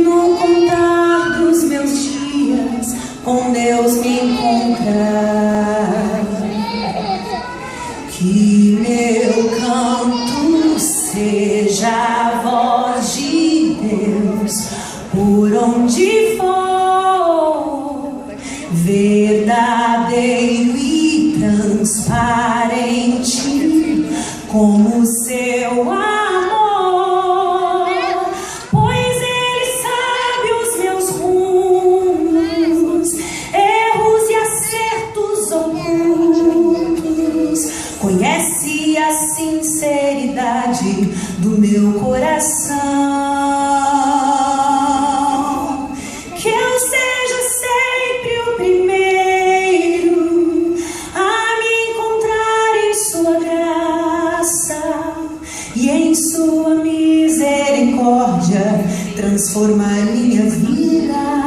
no contar dos meus dias com Deus me encontrar. Que meu canto seja a voz de Deus por onde for, verdadeiro e transparente como o seu amor, pois Ele sabe os meus rumos, erros e acertos ocultos, conhece a sinceridade do meu coração. Que eu seja sempre o primeiro a me encontrar em sua graça e em sua misericórdia transformar minha vida.